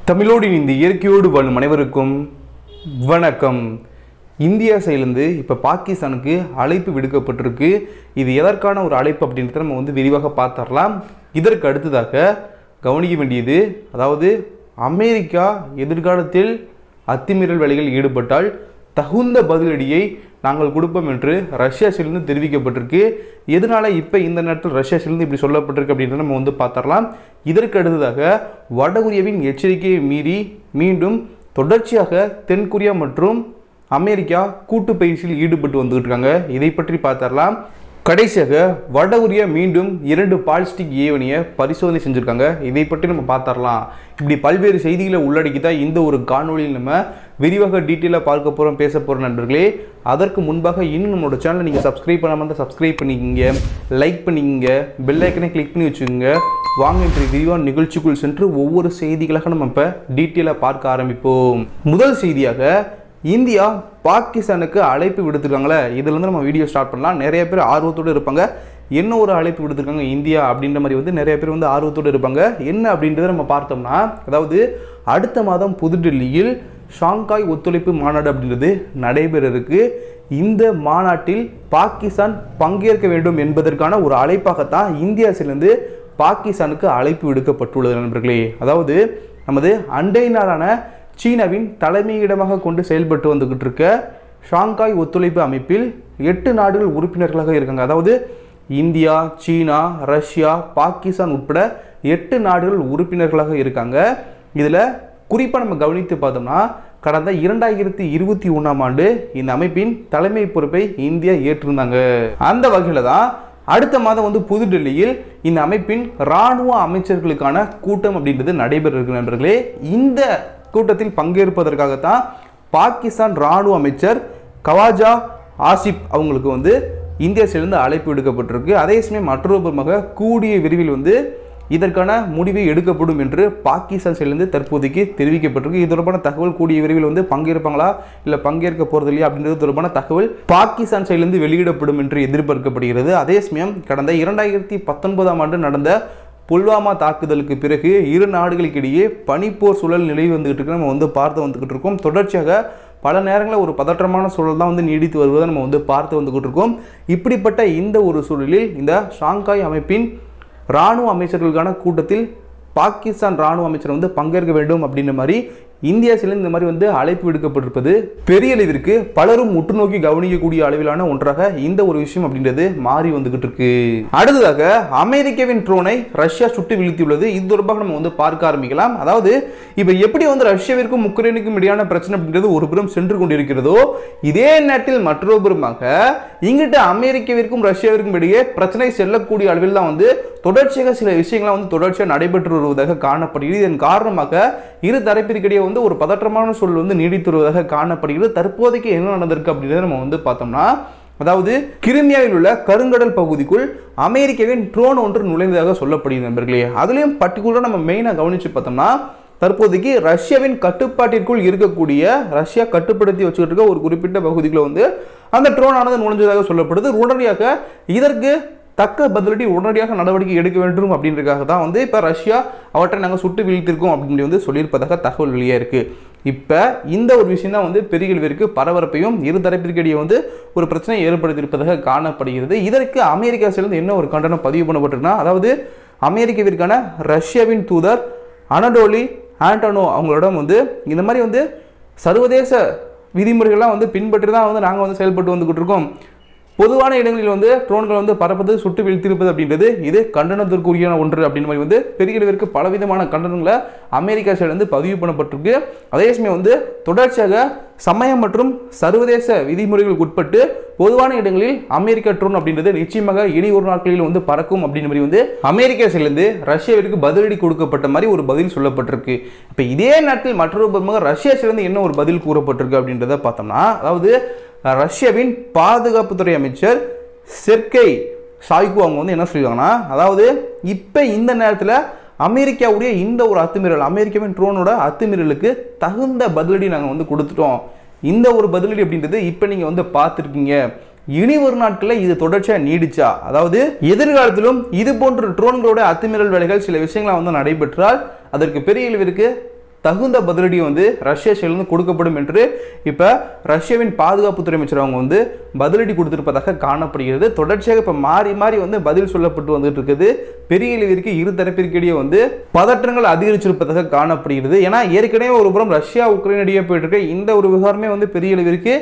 தமிழோடு இந்த இயற்கையோடு வாழும் அனைவருக்கும் வணக்கம். இந்தியா சைட்லேருந்து இப்போ பாகிஸ்தானுக்கு அழைப்பு விடுக்கப்பட்டிருக்கு. இது எதற்கான ஒரு அழைப்பு அப்படின்றத நம்ம விரிவாக பார்த்துடலாம். இதற்கு அடுத்ததாக கவனிக்க வேண்டியது, அதாவது அமெரிக்கா எதிர்காலத்தில் அத்துமீறல் வேலைகள் ஈடுபட்டால் தகுந்த பதிலடியை நாங்கள் கொடுப்போம் என்று ரஷ்யா சைட்லேருந்து தெரிவிக்கப்பட்டிருக்கு. எதனால் இப்போ இந்த நேரத்தில் ரஷ்யா சைட்லேருந்து இப்படி சொல்லப்பட்டிருக்கு அப்படின்றத நம்ம பார்த்துடலாம். இதற்கு அடுத்ததாக வடகொரியாவின் எச்சரிக்கையை மீறி மீண்டும் தொடர்ச்சியாக தென்கொரியா மற்றும் அமெரிக்கா கூட்டு பயிற்சியில் ஈடுபட்டு வந்துகிட்டு இருக்காங்க. இதை பற்றி பார்த்துடலாம். கடைசியாக வடகொரியா மீண்டும் 2 பாலிஸ்டிக் ஏவனியை பரிசோதனை செஞ்சுருக்காங்க. இதை பற்றி நம்ம பார்த்துடலாம். இப்படி பல்வேறு செய்திகளை உள்ளடக்கி தான் இந்த ஒரு காணொலியில் நம்ம விரிவாக டீட்டெயிலாக பார்க்க போகிறோம், பேச போகிறோம் நண்பர்களே. அதற்கு முன்பாக இன்னும் நம்மளோட சேனலை நீங்கள் சப்ஸ்கிரைப் பண்ணாமல் இருந்தால் சப்ஸ்கிரைப் பண்ணிக்கிங்க, லைக் பண்ணிக்கிங்க, பெல் ஐக்கனை கிளிக் பண்ணி வச்சுக்கோங்க. வாங்க இன்றைய விரிவான நிகழ்ச்சிக்குள் சென்று ஒவ்வொரு செய்திகளாக நம்ம இப்போ டீட்டெயிலாக பார்க்க ஆரம்பிப்போம். முதல் செய்தியாக, இந்தியா பாகிஸ்தானுக்கு அழைப்பு விடுத்திருக்காங்களே, இதுலேருந்து நம்ம வீடியோ ஸ்டார்ட் பண்ணலாம். நிறைய பேர் ஆர்வத்தோடு இருப்பாங்க, என்ன ஒரு அழைப்பு விடுத்திருக்காங்க இந்தியா அப்படின்ற மாதிரி நிறைய பேர் ஆர்வத்தோடு இருப்பாங்க. என்ன அப்படின்றத நம்ம பார்த்தோம்னா, அதாவது அடுத்த மாதம் புதுடெல்லியில் ஷாங்காய் ஒத்துழைப்பு மாநாடு அப்படின்றது நடைபெற இருக்கு. இந்த மாநாட்டில் பாகிஸ்தான் பங்கேற்க வேண்டும் என்பதற்கான ஒரு அழைப்பாகத்தான் இந்தியா சைட்லேருந்து பாகிஸ்தானுக்கு அழைப்பு விடுக்கப்பட்டுள்ளது நண்பர்களே. அதாவது நமது அண்டை நாடான சீனாவின் தலைமையிடமாக கொண்டு செயல்பட்டு வந்துகிட்டு இருக்க ஷாங்காய் ஒத்துழைப்பு அமைப்பில் 8 நாடுகள் உறுப்பினர்களாக இருக்காங்க. அதாவது இந்தியா, சீனா, ரஷ்யா, பாகிஸ்தான் உட்பட 8 நாடுகள் உறுப்பினர்களாக இருக்காங்க. இதில் குறிப்பாக நம்ம கவனித்து பார்த்தோம்னா, கடந்த 2021ஆம் ஆண்டு இந்த அமைப்பின் தலைமை பொறுப்பை இந்தியா ஏற்றிருந்தாங்க. அந்த வகையில் தான் அடுத்த மாதம் புதுடெல்லியில் இந்த அமைப்பின் இராணுவ அமைச்சர்களுக்கான கூட்டம் அப்படின்றது நடைபெற இருக்கு நண்பர்களே. இந்த கூட்டத்தில் பங்கேற்பதற்காகத்தான் பாகிஸ்தான் இராணுவ அமைச்சர் கவாஜா ஆசிப் அவங்களுக்கு இந்தியா சைட்லேருந்து அழைப்பு விடுக்கப்பட்டிருக்கு. அதே சமயம் மற்றொரு கூடிய விரைவில் இதற்கான முடிவு எடுக்கப்படும் என்று பாகிஸ்தான் சைட்லேருந்து தற்போதைக்கு தெரிவிக்கப்பட்டிருக்கு. இது தொடர்பான தகவல் கூடிய விரைவில் பங்கேற்பாங்களா இல்லை பங்கேற்க போகிறது இல்லையா அப்படின்றது தொடர்பான தகவல் பாகிஸ்தான் சைட்லேருந்து வெளியிடப்படும் என்று எதிர்பார்க்கப்படுகிறது. அதே சமயம் கடந்த 2019ஆம் ஆண்டு நடந்த புல்வாமா தாக்குதலுக்கு பிறகு இரு நாடுகளுக்கிடையே பனிப்போர் சூழல் நிலை வந்துகிட்டு இருக்கு. நம்ம பார்த்து வந்துகிட்டு இருக்கோம். தொடர்ச்சியாக பல நேரங்களில் ஒரு பதற்றமான சூழல் தான் நீடித்து வருவதை நம்ம பார்த்து வந்துகிட்டு இருக்கோம். இப்படிப்பட்ட இந்த ஒரு சூழலில் இந்த ஷாங்காய் அமைப்பின் இராணுவ அமைச்சர்களுக்கான கூட்டத்தில் பாகிஸ்தான் இராணுவ அமைச்சர் பங்கேற்க வேண்டும் அப்படின்ற மாதிரி இந்தியா சைட்லேருந்து இந்த மாதிரி அழைப்பு விடுக்கப்பட்டிருப்பது பெரிய அளவிற்கு பலரும் உற்று நோக்கி கவனிக்கக்கூடிய அளவிலான ஒன்றாக இந்த ஒரு விஷயம் அப்படின்றது மாறி வந்துகிட்டு இருக்கு. அடுத்ததாக அமெரிக்காவின் ட்ரோனை ரஷ்யா சுட்டு வீழ்த்தியுள்ளது. இது தொடர்பாக நம்ம பார்க்க ஆரம்பிக்கலாம். அதாவது இப்போ எப்படி ரஷ்யாவிற்கும் உக்ரைனுக்கும் இடையான பிரச்சனை அப்படின்றது ஒரு புறம் சென்று கொண்டிருக்கிறதோ, இதே நேரத்தில் மற்றொரு புறமாக இங்கிட்ட அமெரிக்காவிற்கும் ரஷ்யாவிற்கும் இடையே பிரச்சனை செல்லக்கூடிய அளவில் தான் தொடர்ச்சியாக சில விஷயங்கள்லாம் தொடர்ச்சியாக நடைபெற்று வருவதாக காணப்படுகிறது. இதன் காரணமாக இரு தரப்பிற்கிடையே ஒரு பதற்றமான சூழல் நீடித்து வருவதாக காணப்படுகிறது. தற்போதைக்கு என்ன நடந்திருக்கு அப்படின்றத நம்ம பார்த்தோம்னா, அதாவது கிரிமியாவில் உள்ள கருங்கடல் பகுதிக்குள் அமெரிக்காவின் ட்ரோன் ஒன்று நுழைந்ததாக சொல்லப்படுகிறது நண்பர்களே. அதுலயும் பர்டிகுலரா நம்ம மெயினா கவனிச்சு பார்த்தோம்னா, தற்போதைக்கு ரஷ்யாவின் கட்டுப்பாட்டிற்குள் இருக்கக்கூடிய ரஷ்யா கட்டுப்படுத்தி வச்சுக்கிட்டு இருக்க ஒரு குறிப்பிட்ட பகுதிக்குள்ள அந்த ட்ரோன் ஆனது நுழைஞ்சதாக சொல்லப்படுது. உடனடியாக இதற்கு தக்க பதிலடி உடனடியாக நடவடிக்கை எடுக்க வேண்டும் அப்படின்றதுக்காக தான் இப்போ ரஷ்யா அவற்றை நாங்கள் சுட்டு வீழ்த்திருக்கோம் அப்படின்னு சொல்லியிருப்பதாக தகவல் வெளியாக இருக்குது. இப்போ இந்த ஒரு விஷயம் தான் பெரிய அளவிற்கு பரபரப்பையும் இரு தரப்பிற்கிடையே ஒரு பிரச்சனையை ஏற்படுத்தியிருப்பதாக காணப்படுகிறது. இதற்கு அமெரிக்கா சைட்லேருந்து என்ன ஒரு கண்டனம் பதிவு பண்ணப்பட்டிருக்குன்னா, அதாவது அமெரிக்காவிற்கான ரஷ்யாவின் தூதர் அனடோலி ஆண்டனோ அவங்களோட இந்த மாதிரி சர்வதேச விதிமுறைகள்லாம் பின்பற்றி தான் நாங்கள் செயல்பட்டு வந்துகிட்டு இருக்கோம். பொதுவான இடங்களில் ட்ரோன்கள் பறப்பது சுட்டு வீழ்த்திருப்பது அப்படின்றது இது கண்டனத்திற்குரிய ஒன்று அப்படின்னு மாதிரி பெரிய அளவிற்கு பலவிதமான கண்டனங்களை அமெரிக்கா சைடு பதிவு பண்ணப்பட்டிருக்கு. அதே சமயம் தொடர்ச்சியாக சமயம் மற்றும் சர்வதேச விதிமுறைகளுக்கு உட்பட்டு பொதுவான இடங்களில் அமெரிக்கா ட்ரோன் அப்படின்றது நிச்சயமாக இனி ஒரு நாட்களில் பறக்கும் அப்படின்னு மாதிரி அமெரிக்கா சைட்லேருந்து ரஷ்யாவிற்கு பதிலடி கொடுக்கப்பட்ட மாதிரி ஒரு பதில் சொல்லப்பட்டிருக்கு. இப்போ இதே நேரத்தில் மற்றொரு ரஷ்யா சைட்லேருந்து என்ன ஒரு பதில் கூறப்பட்டிருக்கு அப்படின்றத பார்த்தோம்னா, அதாவது ரஷ்யாவின் பாதுகாப்புத்துறை அமைச்சர் செர்கை ஷாய்கு அவங்க என்ன சொல்லியிருக்காங்கன்னா, அதாவது இப்போ இந்த நேரத்தில் அமெரிக்காவுடைய இந்த ஒரு அத்துமீறல், அமெரிக்காவின் ட்ரோனோட அத்துமீறலுக்கு தகுந்த பதிலடி நாங்கள் கொடுத்துட்டோம். இந்த ஒரு பதிலடி அப்படின்றது இப்போ நீங்கள் பார்த்துருக்கீங்க. இனி ஒரு நாட்களில் இது தொடர்ச்சியாக நீடிச்சா, அதாவது எதிர்காலத்திலும் இது போன்ற ட்ரோன்களோட அத்துமீறல் வேலைகள் சில விஷயங்களை நடைபெற்றால் அதற்கு பெரிய அளவிற்கு தகுந்த பதிலடி வந்து ரஷ்யா சைடிலிருந்து கொடுக்கப்படும் என்று இப்போ ரஷ்யாவின் பாதுகாப்புத்துறை அமைச்சர் அவங்க வந்து பதிலடி கொடுத்திருப்பதாக காணப்படுகிறது. தொடர்ச்சியாக இப்போ மாறி மாறி வந்து பதில் சொல்லப்பட்டு வந்துட்டு இருக்குது. பெரிய அளவிற்கு இரு தரப்பிற்கிடையே வந்து பதற்றங்கள் அதிகரிச்சிருப்பதாக காணப்படுகிறது. ஏன்னா ஏற்கனவே ஒரு புறம் ரஷ்யா உக்ரைன் இடையே போயிட்டு இருக்க இந்த ஒரு விவகாரமே வந்து பெரிய அளவிற்கு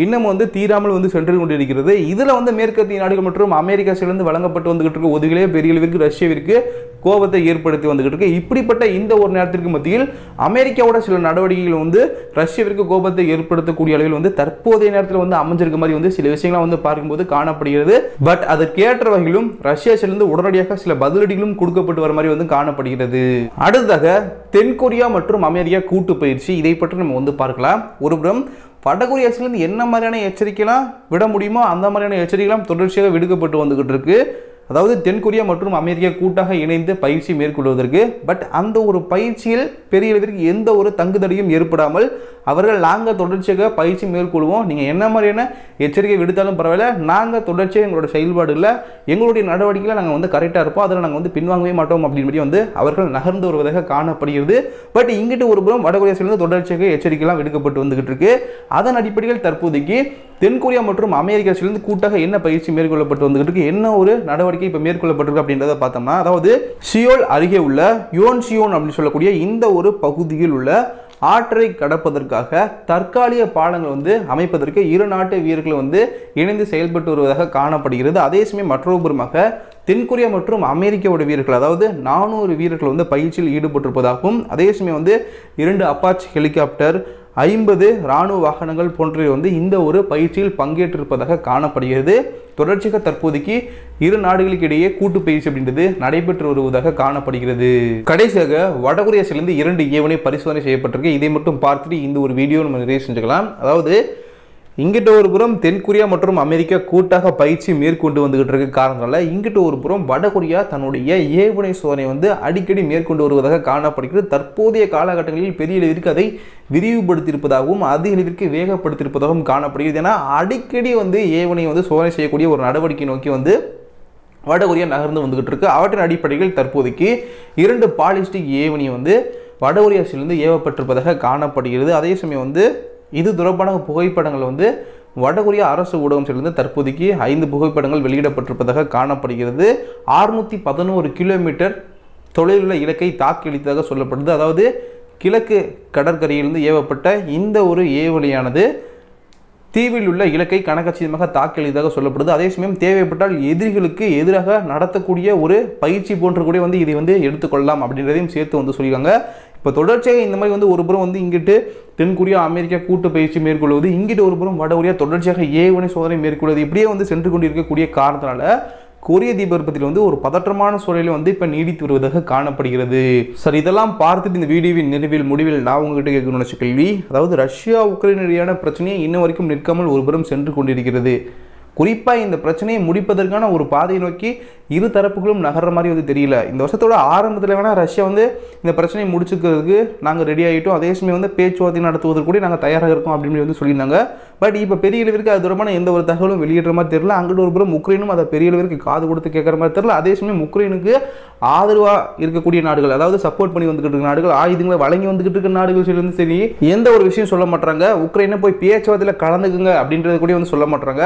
இன்னும் வந்து தீராமல் வந்து சென்று கொண்டிருக்கிறது. இதில் வந்து மேற்கத்திய நாடுகள் மற்றும் அமெரிக்கா சைடிலிருந்து வழங்கப்பட்டு வந்துகிட்டு இருக்க உதவிகளே பெரிய அளவிற்கு ரஷ்யாவிற்கு கோபத்தை ஏற்படுத்தி வந்துகிட்டு இருக்கு. இப்படிப்பட்ட இந்த ஒரு நேரத்திற்கு மத்தியில் அமெரிக்காவோட சில நடவடிக்கைகள் வந்து ரஷ்யாவிற்கு கோபத்தை ஏற்படுத்தக்கூடிய அளவில் வந்து தற்போதைய நேரத்தில் வந்து அமைஞ்சிருக்க மாதிரி வந்து சில விஷயங்களை வந்து பார்க்கும்போது காணப்படுகிறது. பட் அதற்கேற்ற வகையிலும் ரஷ்யா சைடிலிருந்து உடனடியாக சில பதிலடிகளும் கொடுக்கப்பட்டு வர மாதிரி வந்து காணப்படுகிறது. அடுத்ததாக தென்கொரியா மற்றும் அமெரிக்கா கூட்டு பயிற்சி, இதை பற்றி நம்ம வந்து பார்க்கலாம். ஒருபுறம் வடகொரியாசிலிருந்து என்ன மாதிரியான எச்சரிக்கைலாம் விட முடியுமோ அந்த மாதிரியான எச்சரிக்கைலாம் தொடர்ச்சியாக விடுக்கப்பட்டு வந்துகிட்டு இருக்கு. அதாவது தென்கொரியா மற்றும் அமெரிக்கா கூட்டாக இணைந்து பயிற்சி மேற்கொள்வதற்கு. பட் அந்த ஒரு பயிற்சியில் பெரிய அளவிற்கு எந்த ஒரு தங்குதடையும் ஏற்படாமல் அவர்கள் நாங்கள் தொடர்ச்சியாக பயிற்சி மேற்கொள்வோம், நீங்கள் என்ன மாதிரியான எச்சரிக்கை விடுத்தாலும் பரவாயில்ல, நாங்கள் தொடர்ச்சியாக எங்களோட செயல்பாடுகளில் எங்களுடைய நடவடிக்கையில் நாங்கள் வந்து கரெக்டாக இருப்போம், அதில் நாங்கள் வந்து பின்வாங்கவே மாட்டோம் அப்படின்னு வந்து அவர்கள் நகர்ந்து வருவதாக காணப்படுகிறது. பட் இங்கிட்டு ஒரு புறம் வடகொரியாசிலிருந்து தொடர்ச்சியாக எச்சரிக்கைலாம் விடுக்கப்பட்டு வந்துகிட்டு இருக்கு. அதன் அடிப்படையில் தற்போதைக்கு தென்கொரியா மற்றும் அமெரிக்காவிலிருந்து கூட்டாக என்ன பயிற்சி மேற்கொள்ளப்பட்டு வந்துகிட்டு இருக்கு, என்ன ஒரு நடவடிக்கை இப்போ மேற்கொள்ளப்பட்டிருக்கு அப்படின்றத பார்த்தோம்னா, அதாவது சியோல் அருகே உள்ள யோன்சியோன் அப்படின்னு சொல்லக்கூடிய இந்த ஒரு பகுதியில் உள்ள ஆற்றை கடப்பதற்காக தற்காலிக பாலங்கள் வந்து அமைப்பதற்கு இரு நாட்டு வீரர்கள் வந்து இணைந்து செயல்பட்டு வருவதாக காணப்படுகிறது. அதே சமயம் மற்றொரு புறமாக தென்கொரியா மற்றும் அமெரிக்காவோட வீரர்கள், அதாவது 400 வீரர்கள் வந்து பயிற்சியில் ஈடுபட்டிருப்பதாகவும், அதே சமயம் வந்து 2 அப்பாச்சி ஹெலிகாப்டர், 50 இராணுவ வாகனங்கள் போன்றவை வந்து இந்த ஒரு பயிற்சியில் பங்கேற்றிருப்பதாக காணப்படுகிறது. தொடர்ச்சியாக தற்போதைக்கு இரு நாடுகளுக்கு இடையே கூட்டு பயிற்சி அப்படின்றது நடைபெற்று வருவதாக காணப்படுகிறது. கடைசியாக வடகொரியாசிலிருந்து 2 ஏவுகணை பரிசோதனை செய்யப்பட்டிருக்கு. இதை மட்டும் பார்த்துட்டு இந்த ஒரு வீடியோ நம்ம நிறைவு செஞ்சுக்கலாம். அதாவது இங்கிட்ட ஒரு புறம் தென்கொரியா மற்றும் அமெரிக்கா கூட்டாக பயிற்சி மேற்கொண்டு வந்துகிட்டு இருக்க காரணத்தால இங்கிட்ட ஒரு புறம் வடகொரியா தன்னுடைய ஏவுகணை சோதனை வந்து அடிக்கடி மேற்கொண்டு வருவதாக காணப்படுகிறது. தற்போதைய காலகட்டங்களில் பெரிய அளவிற்கு அதை விரிவுபடுத்தியிருப்பதாகவும் அதிக அளவிற்கு வேகப்படுத்தியிருப்பதாகவும் காணப்படுகிறது. ஏன்னா அடிக்கடி வந்து ஏவுகணை வந்து சோதனை செய்யக்கூடிய ஒரு நடவடிக்கை நோக்கி வந்து வடகொரியா நகர்ந்து வந்துகிட்டு இருக்கு. அவற்றின் அடிப்படையில் தற்போதைக்கு 2 பாலிஸ்டிக் ஏவுகணை வந்து வடகொரியாசிலிருந்து ஏவப்பட்டிருப்பதாக காணப்படுகிறது. அதே சமயம் வந்து இது தொடர்பான புகைப்படங்கள் வந்து வடகொரியா அரசு ஊடகம் சேர்ந்து தற்போதைக்கு 5 புகைப்படங்கள் வெளியிடப்பட்டிருப்பதாக காணப்படுகிறது. 611 கிலோமீட்டர் தொலைவில் உள்ள இலக்கை தாக்கி அளித்ததாக சொல்லப்படுது. அதாவது கிழக்கு கடற்கரையிலிருந்து ஏவப்பட்ட இந்த ஒரு ஏவுகணையானது தீவில் உள்ள இலக்கை கணக்கச்சிதமாக தாக்கி அளித்ததாக சொல்லப்படுது. அதே சமயம் தேவைப்பட்டால் எதிரிகளுக்கு எதிராக நடத்தக்கூடிய ஒரு பயிற்சி போன்ற கூட வந்து இதை வந்து எடுத்துக்கொள்ளலாம் அப்படின்றதையும் சேர்த்து வந்து சொல்லியிருக்காங்க. இப்போ தொடர்ச்சியாக இந்த மாதிரி வந்து ஒரு புறம் வந்து இங்கிட்டு தென்கொரியா அமெரிக்கா கூட்டு பயிற்சி மேற்கொள்வது, இங்கிட்டு ஒரு புறம் வடகொரியா தொடர்ச்சியாக ஏவுகணை சோதனை மேற்கொள்வது, இப்படியே வந்து சென்று கொண்டிருக்கக்கூடிய காரணத்தினால கொரிய தீபகற்பத்தில் வந்து ஒரு பதற்றமான சூழலில் வந்து இப்போ நீடித்து வருவதாக காணப்படுகிறது. சார், இதெல்லாம் பார்த்துட்டு இந்த வீடியோவின் நிறைவில் முடிவில் நான் உங்ககிட்ட கேட்கணும்னு நினைச்ச கேள்வி, அதாவது ரஷ்யா உக்ரைன் இடையான பிரச்சனையை இன்ன வரைக்கும் நிற்காமல் ஒருபுறம் சென்று கொண்டிருக்கிறது. குறிப்பாக இந்த பிரச்சனையை முடிப்பதற்கான ஒரு பாதையை நோக்கி இரு தரப்புகளும் நகர்ற மாதிரி வந்து தெரியல. இந்த வருஷத்தோட ஆரம்பத்தில் வேணால் ரஷ்யா வந்து இந்த பிரச்சனையை முடிச்சுக்கிறதுக்கு நாங்கள் ரெடி ஆகிட்டோம், அதே சமயம் வந்து பேச்சுவார்த்தை நடத்துவதற்கு கூட நாங்கள் தயாராக இருக்கோம் அப்படின்னு வந்து சொல்லியிருந்தாங்க. பட் இப்போ பெரிய அளவிற்கு அது தொடர்பான எந்த ஒரு தகவலும் வெளியிடுற மாதிரி தெரியல. அங்கிட்டு ஒரு புறம் உக்ரைனும் அதை பெரிய அளவிற்கு காது கொடுத்து கேட்குற மாதிரி தெரியல. அதே சமயம் உக்ரைனுக்கு ஆதரவாக இருக்கக்கூடிய நாடுகள், அதாவது சப்போர்ட் பண்ணி வந்துகிட்டு இருக்க நாடுகள், ஆயுதங்களை வழங்கி வந்துகிட்டு இருக்க நாடுகள் சரி வந்து சரி எந்த ஒரு விஷயம் சொல்ல மாட்டாங்க. உக்ரைனை போய் பேச்சுவார்த்தையில் கலந்துக்குங்க அப்படின்றது கூட வந்து சொல்ல மாட்டாங்க.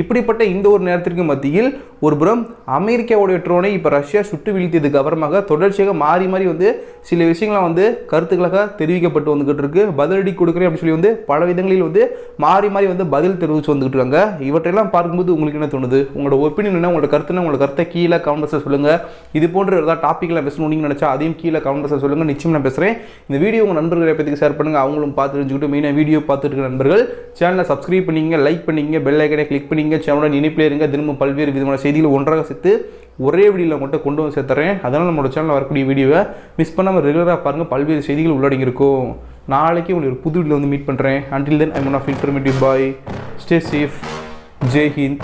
இப்படிப்பட்ட இந்த ஒரு நேரத்திற்கு மத்தியில் ஒரு புறம் அமெரிக்காவுடைய ட்ரோனை இப்போ ரஷ்யா சுட்டு வீழ்த்தியதுக்கு அப்புறமாக தொடர்ச்சியாக மாறி மாறி வந்து சில விஷயங்களாம் வந்து கருத்துக்களாக தெரிவிக்கப்பட்டு வந்துகிட்டு இருக்கு. பதிலடி கொடுக்குறேன் அப்படின்னு சொல்லி வந்து பல விதங்களில் வந்து மாறி மாறி வந்து பதில் தெரிவித்து வந்துகிட்டு இருக்காங்க. இவற்றையெல்லாம் பார்க்கும்போது உங்களுக்கு என்ன தோணுது? உங்களோட ஒப்பீனியன் என்ன, உங்களோட கருத்துனா உங்களோட கருத்தை கீழே கமெண்ட்ஸை சொல்லுங்கள். இது போன்ற ஏதாவது டாப்பிக்கில் பேசணும்னு நினச்சா அதையும் கீழே கமெண்ட்ஸை சொல்லுங்கள். நிச்சயம் நான் பேசுகிறேன். இந்த வீடியோ உங்கள் நண்பர்களை பற்றி ஷேர் பண்ணுங்கள், அவங்களும் பார்த்து தெரிஞ்சுக்கிட்டு மெயினாக வீடியோ பார்த்துட்டு இருக்க நண்பர்கள் சேனலை சப்ஸ்கிரைப் பண்ணிங்க, லைக் பண்ணிங்க, பெல் ஐக்கனை கிளிக் பண்ணிங்க, சேனலோட இணைப்பில் இருங்க. தினமும் பல்வேறு விதமான செய்திகளை ஒன்றாக சேர்த்து ஒரே வீடியோவில் மட்டும் கொண்டு வந்து சேர்த்துறேன். அதனால் நம்மளோட சேனலில் வரக்கூடிய வீடியோவை மிஸ் பண்ணாமல் ரெகுலராக பாருங்கள். பல்வேறு செய்திகள் உள்ளடங்கி இருக்கும். நாளைக்கு உங்களுக்கு ஒரு புது வீடியோவில் வந்து மீட் பண்ணுறேன். Until then, I'm one of informative boy. Stay safe. Jai Hind.